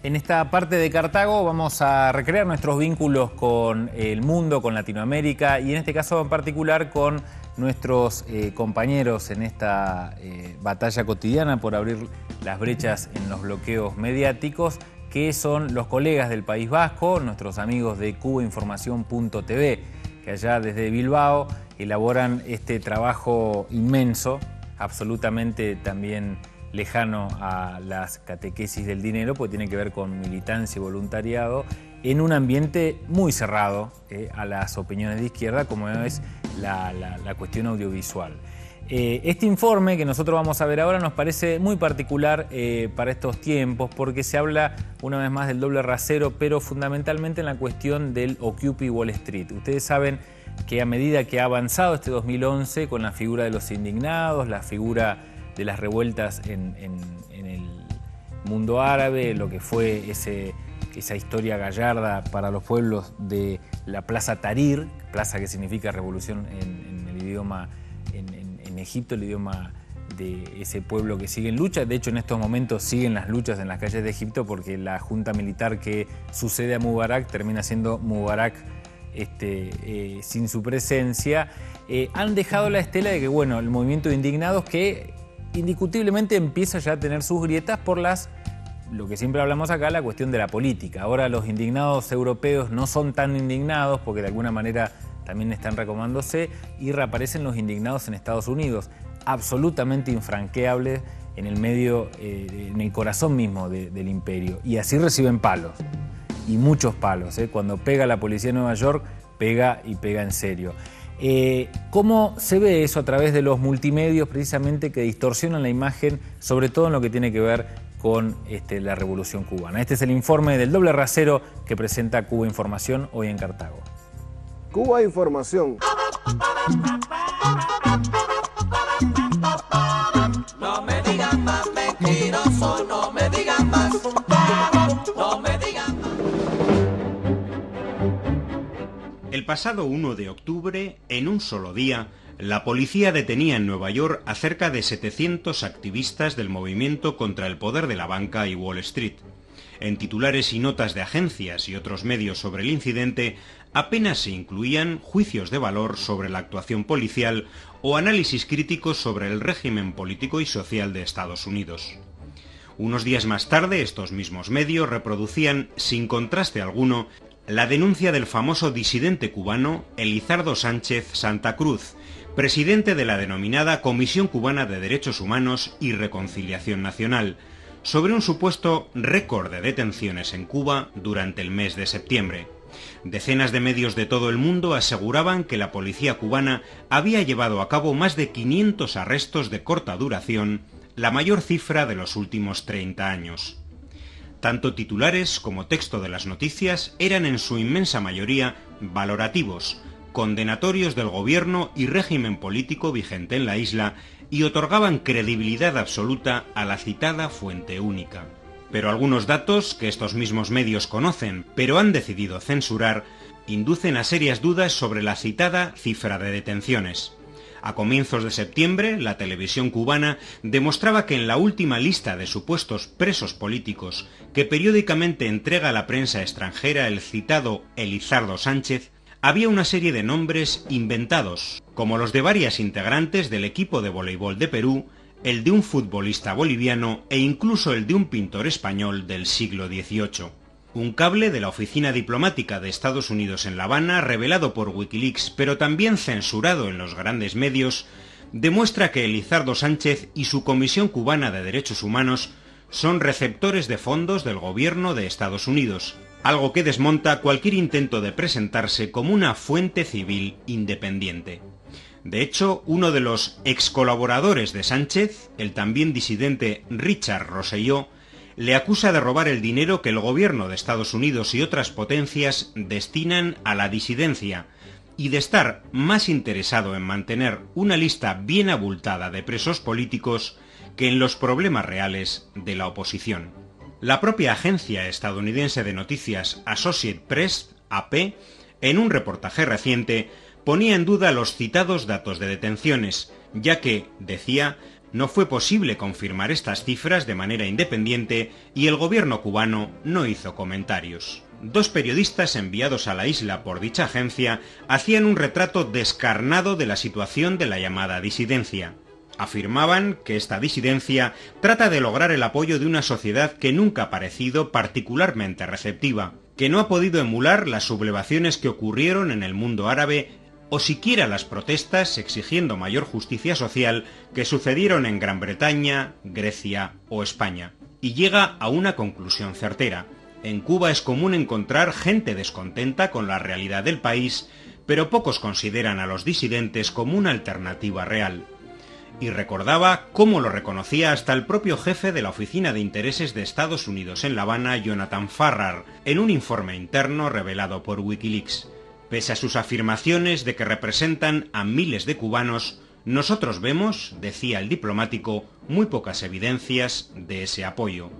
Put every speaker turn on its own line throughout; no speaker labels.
En esta parte de Cartago vamos a recrear nuestros vínculos con el mundo, con Latinoamérica y en este caso en particular con nuestros compañeros en esta batalla cotidiana por abrir las brechas en los bloqueos mediáticos, que son los colegas del País Vasco, nuestros amigos de cubainformación.tv, que allá desde Bilbao elaboran este trabajo inmenso, absolutamente también lejano a las catequesis del dinero, porque tiene que ver con militancia y voluntariado, en un ambiente muy cerrado a las opiniones de izquierda, como es la cuestión audiovisual. Este informe que nosotros vamos a ver ahora nos parece muy particular para estos tiempos, porque se habla una vez más del doble rasero, pero fundamentalmente en la cuestión del Occupy Wall Street. Ustedes saben que a medida que ha avanzado este 2011 con la figura de los indignados, la figura de las revueltas en el mundo árabe, lo que fue esa historia gallarda para los pueblos de la Plaza Tahrir, plaza que significa revolución en el idioma, en Egipto, el idioma de ese pueblo que sigue en lucha. De hecho, en estos momentos siguen las luchas en las calles de Egipto porque la junta militar que sucede a Mubarak termina siendo Mubarak sin su presencia. Han dejado la estela de que, bueno, el movimiento de indignados que indiscutiblemente empieza ya a tener sus grietas por lo que siempre hablamos acá, la cuestión de la política. Ahora los indignados europeos no son tan indignados porque de alguna manera también están recomendándose y reaparecen los indignados en Estados Unidos, absolutamente infranqueables en el medio, en el corazón mismo del imperio. Y así reciben palos, y muchos palos. Cuando pega la policía de Nueva York, pega y pega en serio. ¿Cómo se ve eso a través de los multimedios precisamente que distorsionan la imagen, sobre todo en lo que tiene que ver con la Revolución Cubana? Este es el informe del doble rasero que presenta Cuba Información hoy en Cartago.
Cuba Información.
No me digan más mentiroso, no me digan más, no me digan más.
El pasado 1 de octubre, en un solo día, la policía detenía en Nueva York a cerca de 700 activistas del movimiento contra el poder de la banca y Wall Street. En titulares y notas de agencias y otros medios sobre el incidente, apenas se incluían juicios de valor sobre la actuación policial o análisis críticos sobre el régimen político y social de Estados Unidos. Unos días más tarde, estos mismos medios reproducían, sin contraste alguno, la denuncia del famoso disidente cubano Elizardo Sánchez Santa Cruz, presidente de la denominada Comisión Cubana de Derechos Humanos y Reconciliación Nacional, sobre un supuesto récord de detenciones en Cuba durante el mes de septiembre. Decenas de medios de todo el mundo aseguraban que la policía cubana había llevado a cabo más de 500 arrestos de corta duración, la mayor cifra de los últimos 30 años. Tanto titulares como texto de las noticias eran en su inmensa mayoría valorativos, condenatorios del gobierno y régimen político vigente en la isla y otorgaban credibilidad absoluta a la citada fuente única. Pero algunos datos que estos mismos medios conocen, pero han decidido censurar, inducen a serias dudas sobre la citada cifra de detenciones. A comienzos de septiembre, la televisión cubana demostraba que en la última lista de supuestos presos políticos que periódicamente entrega a la prensa extranjera el citado Elizardo Sánchez, había una serie de nombres inventados, como los de varias integrantes del equipo de voleibol de Perú, el de un futbolista boliviano e incluso el de un pintor español del siglo XVIII. Un cable de la oficina diplomática de Estados Unidos en La Habana, revelado por Wikileaks, pero también censurado en los grandes medios, demuestra que Elizardo Sánchez y su Comisión Cubana de Derechos Humanos son receptores de fondos del gobierno de Estados Unidos, algo que desmonta cualquier intento de presentarse como una fuente civil independiente. De hecho, uno de los ex colaboradores de Sánchez, el también disidente Richard Rosselló, le acusa de robar el dinero que el gobierno de Estados Unidos y otras potencias destinan a la disidencia y de estar más interesado en mantener una lista bien abultada de presos políticos que en los problemas reales de la oposición. La propia agencia estadounidense de noticias Associated Press, AP, en un reportaje reciente, ponía en duda los citados datos de detenciones, ya que, decía, No fue posible confirmar estas cifras de manera independiente y el gobierno cubano no hizo comentarios. Dos periodistas enviados a la isla por dicha agencia hacían un retrato descarnado de la situación de la llamada disidencia. Afirmaban que esta disidencia trata de lograr el apoyo de una sociedad que nunca ha parecido particularmente receptiva, que no ha podido emular las sublevaciones que ocurrieron en el mundo árabe o siquiera las protestas exigiendo mayor justicia social que sucedieron en Gran Bretaña, Grecia o España. Y llega a una conclusión certera. En Cuba es común encontrar gente descontenta con la realidad del país, pero pocos consideran a los disidentes como una alternativa real. Y recordaba cómo lo reconocía hasta el propio jefe de la Oficina de Intereses de Estados Unidos en La Habana, Jonathan Farrar, en un informe interno revelado por Wikileaks. Pese a sus afirmaciones de que representan a miles de cubanos, nosotros vemos, decía el diplomático, muy pocas evidencias de ese apoyo.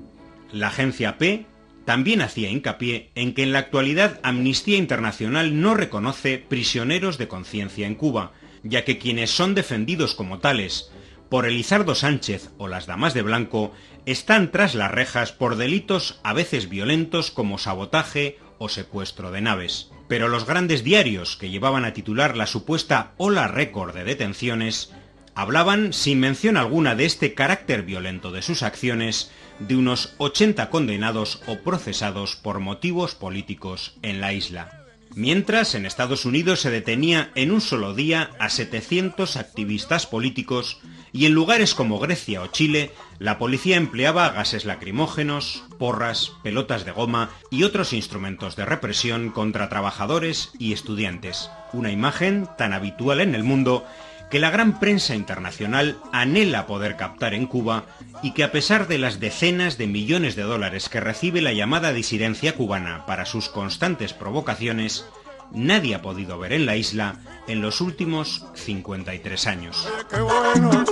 La agencia P también hacía hincapié en que en la actualidad Amnistía Internacional no reconoce prisioneros de conciencia en Cuba, ya que quienes son defendidos como tales por Elizardo Sánchez o las Damas de Blanco están tras las rejas por delitos a veces violentos como sabotaje o secuestro de naves. Pero los grandes diarios que llevaban a titular la supuesta ola récord de detenciones hablaban sin mención alguna de este carácter violento de sus acciones de unos 80 condenados o procesados por motivos políticos en la isla. Mientras, en Estados Unidos se detenía en un solo día a 700 activistas políticos y en lugares como Grecia o Chile, la policía empleaba gases lacrimógenos, porras, pelotas de goma y otros instrumentos de represión contra trabajadores y estudiantes. Una imagen tan habitual en el mundo que la gran prensa internacional anhela poder captar en Cuba y que a pesar de las decenas de millones de dólares que recibe la llamada disidencia cubana para sus constantes provocaciones, nadie ha podido ver en la isla en los últimos 53 años.
¡Qué bueno!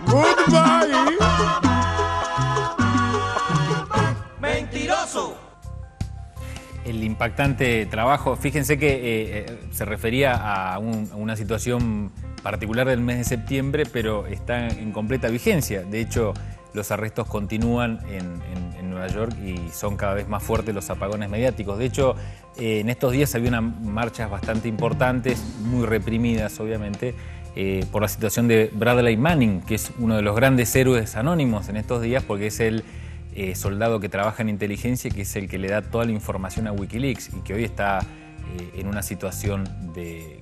Goodbye.
Mentiroso.
El impactante trabajo, fíjense que se refería a una situación particular del mes de septiembre, pero está en completa vigencia. De hecho, los arrestos continúan en Nueva York y son cada vez más fuertes los apagones mediáticos. De hecho, en estos días había unas marchas bastante importantes, muy reprimidas obviamente, por la situación de Bradley Manning, que es uno de los grandes héroes anónimos en estos días, porque es el soldado que trabaja en inteligencia y que es el que le da toda la información a Wikileaks y que hoy está en una situación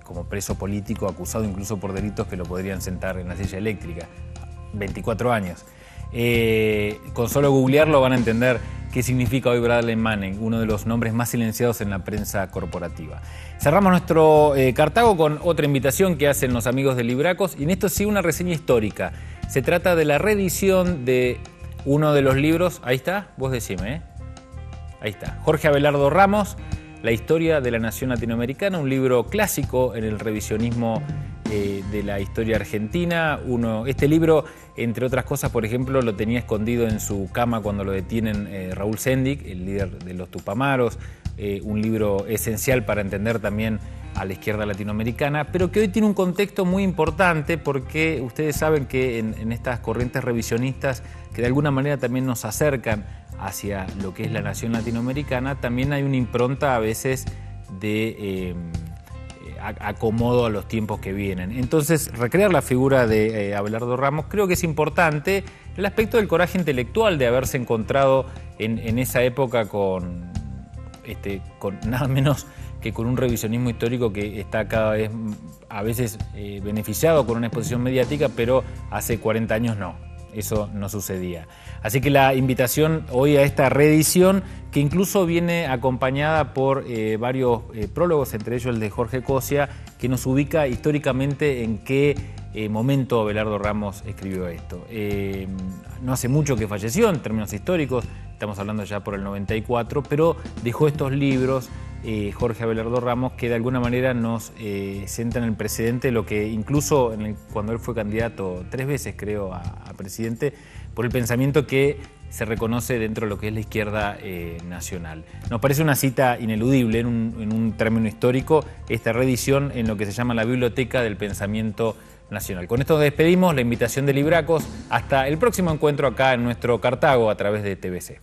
como preso político, acusado incluso por delitos que lo podrían sentar en la silla eléctrica. 24 años. Con solo googlearlo van a entender qué significa hoy Bradley Manning, uno de los nombres más silenciados en la prensa corporativa. Cerramos nuestro Cartago con otra invitación que hacen los amigos de Libracos, y en esto sí una reseña histórica. Se trata de la reedición de uno de los libros, ahí está, vos decime, ahí está, Jorge Abelardo Ramos, La historia de la nación latinoamericana, un libro clásico en el revisionismo de la historia argentina. Este libro, entre otras cosas, por ejemplo, lo tenía escondido en su cama cuando lo detienen Raúl Sendic, el líder de los Tupamaros, un libro esencial para entender también a la izquierda latinoamericana, pero que hoy tiene un contexto muy importante porque ustedes saben que en estas corrientes revisionistas que de alguna manera también nos acercan hacia lo que es la nación latinoamericana, también hay una impronta a veces de acomodo a los tiempos que vienen. Entonces, recrear la figura de Abelardo Ramos creo que es importante, el aspecto del coraje intelectual de haberse encontrado en esa época con nada menos que con un revisionismo histórico que está cada vez, a veces beneficiado con una exposición mediática, pero hace 40 años no. Eso no sucedía. Así que la invitación hoy a esta reedición, que incluso viene acompañada por varios prólogos, entre ellos el de Jorge Cosia, que nos ubica históricamente en qué momento Abelardo Ramos escribió esto. No hace mucho que falleció en términos históricos, estamos hablando ya por el 94, pero dejó estos libros, Jorge Abelardo Ramos, que de alguna manera nos sientan el precedente de lo que incluso cuando él fue candidato 3 veces, creo, a presidente, por el pensamiento que se reconoce dentro de lo que es la izquierda nacional. Nos parece una cita ineludible en un término histórico, esta reedición en lo que se llama la Biblioteca del Pensamiento Nacional. Con esto nos despedimos, la invitación de Libracos, hasta el próximo encuentro acá en nuestro Cartago a través de TVC.